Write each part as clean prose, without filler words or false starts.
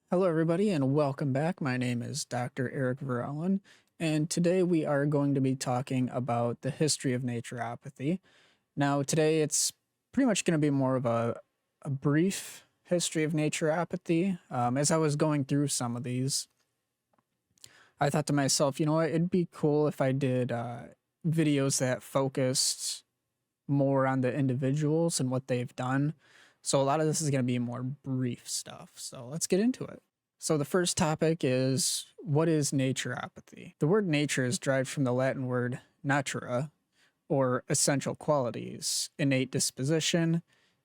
Hello, everybody, and welcome back. My name is Dr. Eric Verellen, and today we are going to be talking about the history of naturopathy. Now, today it's pretty much going to be more of a brief history of naturopathy. As I was going through some of these, I thought to myself, you know what, it'd be cool if I did videos that focused more on the individuals and what they've done. So a lot of this is going to be more brief stuff. So let's get into it. So the first topic is, what is naturopathy? The word nature is derived from the Latin word natura, or essential qualities, innate disposition,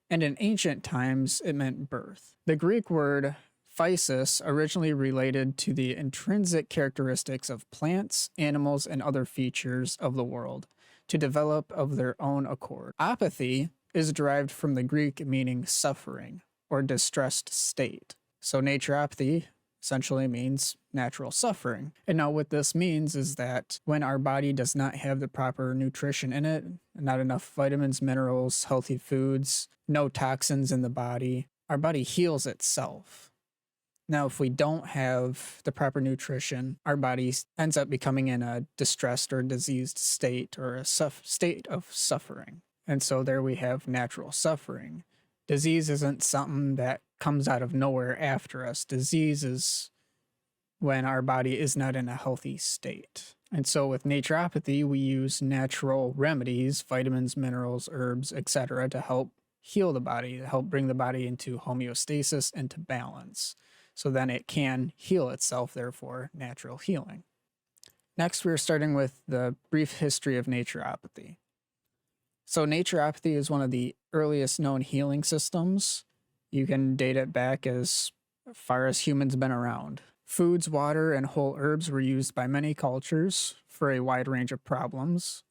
and in ancient times it meant birth. The Greek word physis originally related to the intrinsic characteristics of plants, animals, and other features of the world to develop of their own accord. Apathy is derived from the Greek meaning suffering or distressed state. So naturopathy essentially means natural suffering. And now what this means is that when our body does not have the proper nutrition in it, not enough vitamins, minerals, healthy foods, no toxins in the body, our body heals itself. Now, if we don't have the proper nutrition, our body ends up becoming in a distressed or diseased state, or a state of suffering. And so there we have natural suffering. Disease isn't something that comes out of nowhere after us. Disease is when our body is not in a healthy state. And so with naturopathy, we use natural remedies, vitamins, minerals, herbs, etc., to help heal the body, to help bring the body into homeostasis and to balance. So then it can heal itself, therefore natural healing. Next, we're starting with the brief history of naturopathy. So naturopathy is one of the earliest known healing systems. You can date it back as far as humans been around. Foods, water, and whole herbs were used by many cultures for a wide range of problems.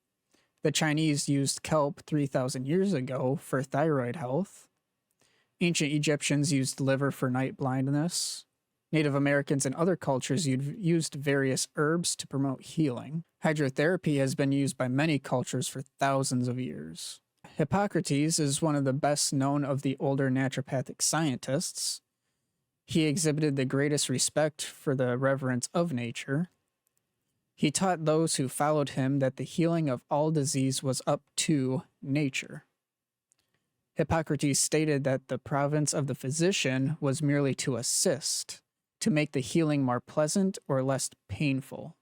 The Chinese used kelp 3,000 years ago for thyroid health. Ancient Egyptians used liver for night blindness. Native Americans and other cultures used various herbs to promote healing. Hydrotherapy has been used by many cultures for thousands of years. Hippocrates is one of the best known of the older naturopathic scientists. He exhibited the greatest respect for the reverence of nature. He taught those who followed him that the healing of all disease was up to nature. Hippocrates stated that the province of the physician was merely to assist, to make the healing more pleasant or less painful.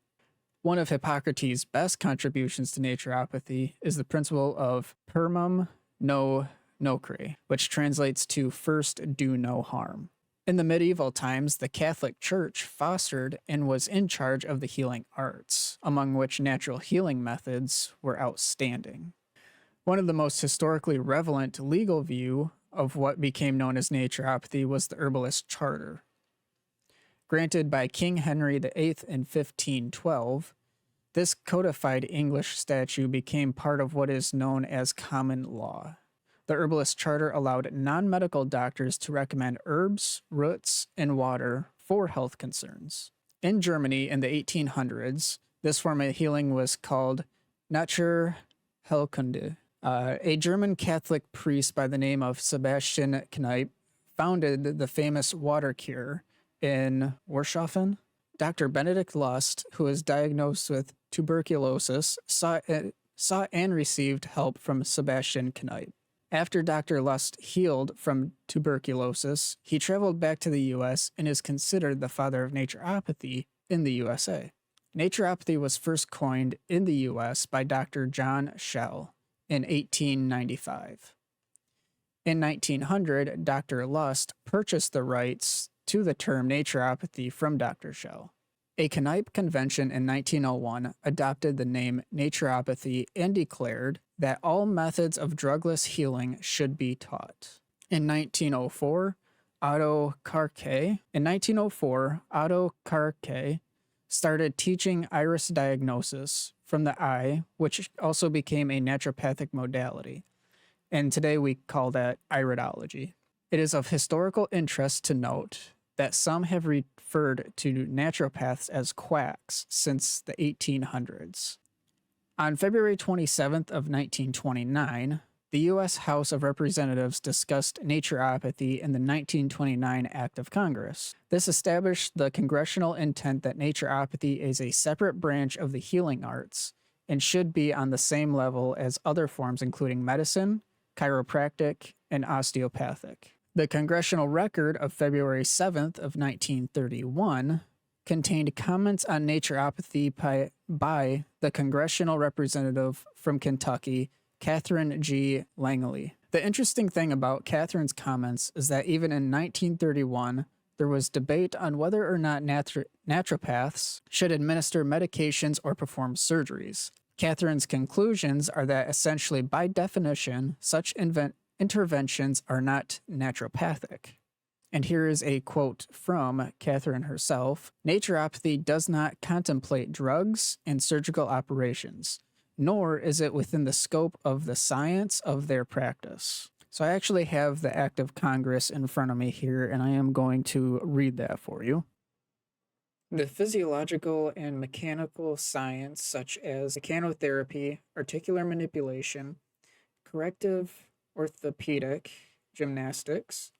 One of Hippocrates' best contributions to naturopathy is the principle of primum nocere, which translates to first do no harm. In the medieval times, the Catholic Church fostered and was in charge of the healing arts, among which natural healing methods were outstanding. One of the most historically relevant legal view of what became known as naturopathy was the Herbalist Charter. Granted by King Henry VIII in 1512, this codified English statute became part of what is known as common law. The Herbalist Charter allowed non-medical doctors to recommend herbs, roots, and water for health concerns. In Germany in the 1800s, this form of healing was called Naturheilkunde. A German Catholic priest by the name of Sebastian Kneipp founded the famous water cure in Warschaffen. Dr. Benedict Lust, who was diagnosed with tuberculosis, sought and received help from Sebastian Kneipp. After Dr. Lust healed from tuberculosis, he traveled back to the U.S. and is considered the father of naturopathy in the USA. Naturopathy was first coined in the U.S. by Dr. John Schell in 1895. In 1900, Dr. Lust purchased the rights to the term naturopathy from Dr. Schell. A Kneipp convention in 1901 adopted the name naturopathy and declared that all methods of drugless healing should be taught. In 1904, Otto Karke started teaching iris diagnosis from the eye, which also became a naturopathic modality. And today we call that iridology. It is of historical interest to note that some have referred to naturopaths as quacks since the 1800s. On February 27th of 1929, The U.S. House of Representatives discussed naturopathy in the 1929 Act of Congress. This established the congressional intent that naturopathy is a separate branch of the healing arts and should be on the same level as other forms including medicine, chiropractic, and osteopathic. The congressional record of February 7th of 1931 contained comments on naturopathy by the congressional representative from Kentucky, Catherine G. Langley. The interesting thing about Catherine's comments is that even in 1931, there was debate on whether or not naturopaths should administer medications or perform surgeries. Catherine's conclusions are that essentially, by definition, such interventions are not naturopathic. And here is a quote from Catherine herself. Naturopathy does not contemplate drugs and surgical operations, nor is it within the scope of the science of their practice. So I actually have the Act of Congress in front of me here, and I am going to read that for you. The physiological and mechanical science, such as mechanotherapy, articular manipulation, corrective orthopedic gymnastics,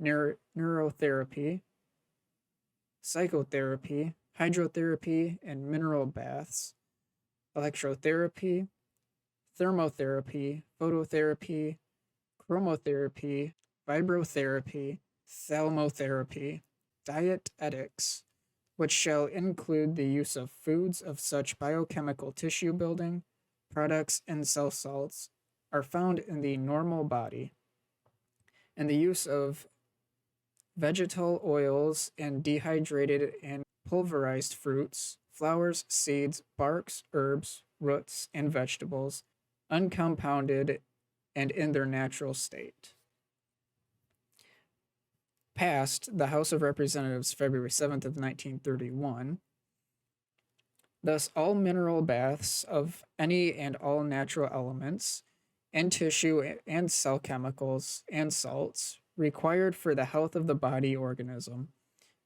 neurotherapy, psychotherapy, hydrotherapy and mineral baths, electrotherapy, thermotherapy, phototherapy, chromotherapy, vibrotherapy, thalmotherapy, dietetics, which shall include the use of foods of such biochemical tissue building products and cell salts are found in the normal body, and the use of vegetal oils and dehydrated and pulverized fruits, flowers, seeds, barks, herbs, roots, and vegetables, uncompounded and in their natural state. Passed the House of Representatives February 7th of 1931. Thus, all mineral baths of any and all natural elements and tissue and cell chemicals and salts required for the health of the body organism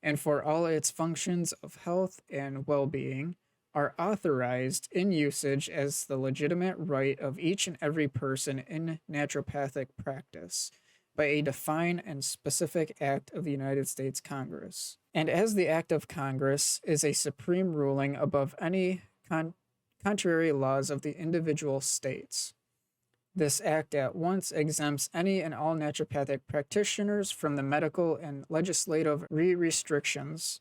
and for all its functions of health and well-being are authorized in usage as the legitimate right of each and every person in naturopathic practice by a defined and specific act of the United States Congress. And as the act of Congress is a supreme ruling above any contrary laws of the individual states, this act at once exempts any and all naturopathic practitioners from the medical and legislative restrictions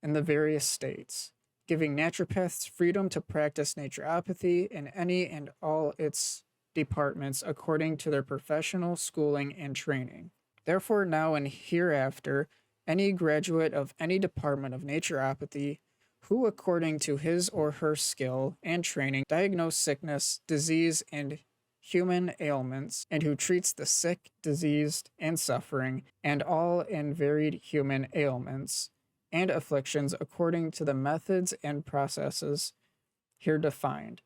in the various states, giving naturopaths freedom to practice naturopathy in any and all its departments according to their professional schooling and training. Therefore, now and hereafter, any graduate of any department of naturopathy who, according to his or her skill and training, diagnose sickness, disease, and human ailments, and who treats the sick, diseased, and suffering, and all and varied human ailments and afflictions according to the methods and processes here defined,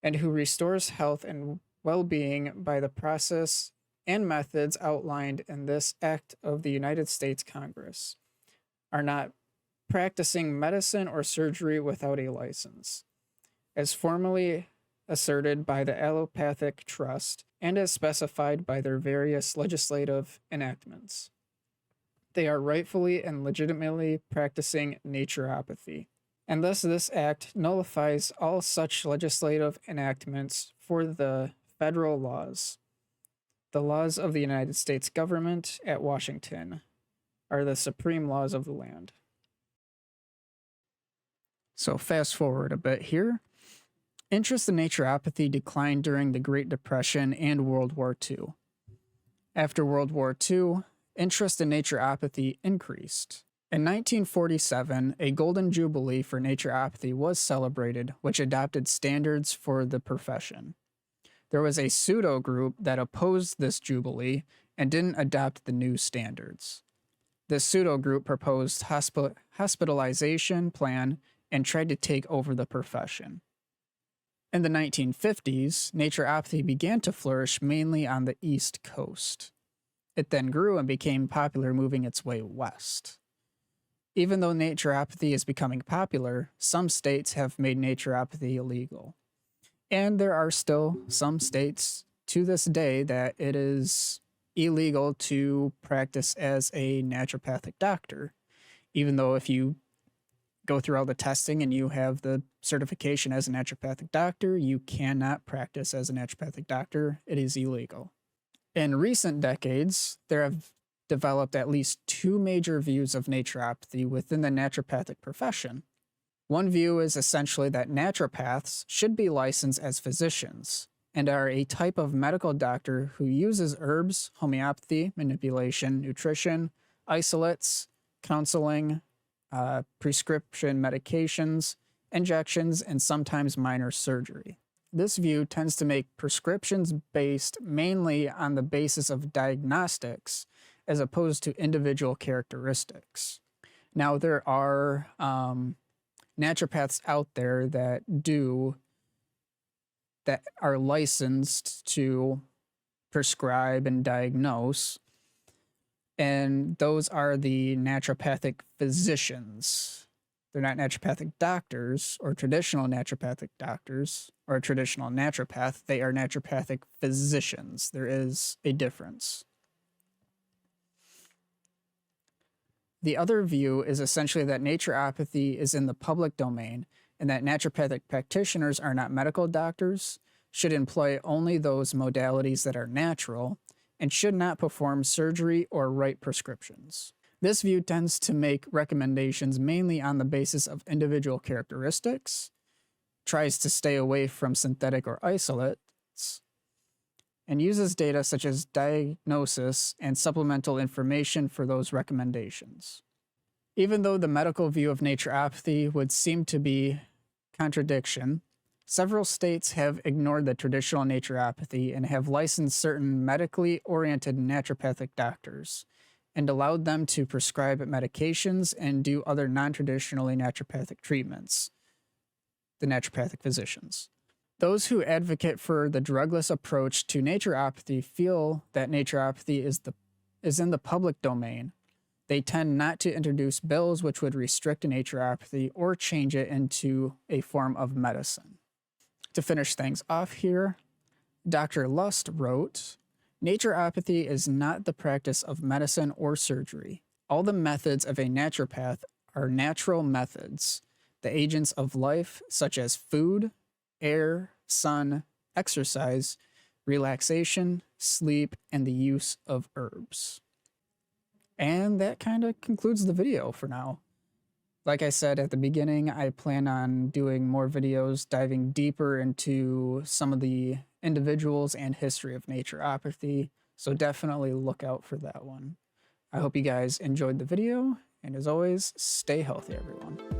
and who restores health and well-being by the process and methods outlined in this Act of the United States Congress, are not practicing medicine or surgery without a license, as formally asserted by the Allopathic Trust and as specified by their various legislative enactments. They are rightfully and legitimately practicing naturopathy, and thus this act nullifies all such legislative enactments for the federal laws. The laws of the United States government at Washington are the supreme laws of the land. So fast forward a bit here. Interest in naturopathy declined during the Great Depression and World War II. After World War II, interest in naturopathy increased. In 1947, a golden jubilee for naturopathy was celebrated, which adopted standards for the profession. There was a pseudo group that opposed this jubilee and didn't adopt the new standards. This pseudo group proposed hospitalization plan and tried to take over the profession. In the 1950s, naturopathy began to flourish mainly on the East Coast. It then grew and became popular, moving its way west. Even though naturopathy is becoming popular, some states have made naturopathy illegal. And there are still some states to this day that it is illegal to practice as a naturopathic doctor, even though if you go through all the testing and you have the certification as a naturopathic doctor, you cannot practice as a naturopathic doctor. It is illegal. In recent decades, there have developed at least two major views of naturopathy within the naturopathic profession. One view is essentially that naturopaths should be licensed as physicians and are a type of medical doctor who uses herbs, homeopathy, manipulation, nutrition, isolates, counseling, prescription medications, injections, and sometimes minor surgery. This view tends to make prescriptions based mainly on the basis of diagnostics as opposed to individual characteristics. Now, there are naturopaths out there that are licensed to prescribe and diagnose, and those are the naturopathic physicians. They're not naturopathic doctors or traditional naturopathic doctors or a traditional naturopath. They are naturopathic physicians. There is a difference. The other view is essentially that naturopathy is in the public domain and that naturopathic practitioners are not medical doctors, should employ only those modalities that are natural, and should not perform surgery or write prescriptions. This view tends to make recommendations mainly on the basis of individual characteristics, tries to stay away from synthetic or isolates, and uses data such as diagnosis and supplemental information for those recommendations. Even though the medical view of naturopathy would seem to be contradiction, several states have ignored the traditional naturopathy and have licensed certain medically oriented naturopathic doctors and allowed them to prescribe medications and do other non-traditionally naturopathic treatments, the naturopathic physicians. Those who advocate for the drugless approach to naturopathy feel that naturopathy is in the public domain. They tend not to introduce bills which would restrict naturopathy or change it into a form of medicine. To finish things off here, Dr. Lust wrote, "Naturopathy is not the practice of medicine or surgery. All the methods of a naturopath are natural methods, the agents of life such as food, air, sun, exercise, relaxation, sleep, and the use of herbs." And that kind of concludes the video for now. Like I said at the beginning, I plan on doing more videos diving deeper into some of the individuals and history of naturopathy, so definitely look out for that one. I hope you guys enjoyed the video, and as always, stay healthy, everyone.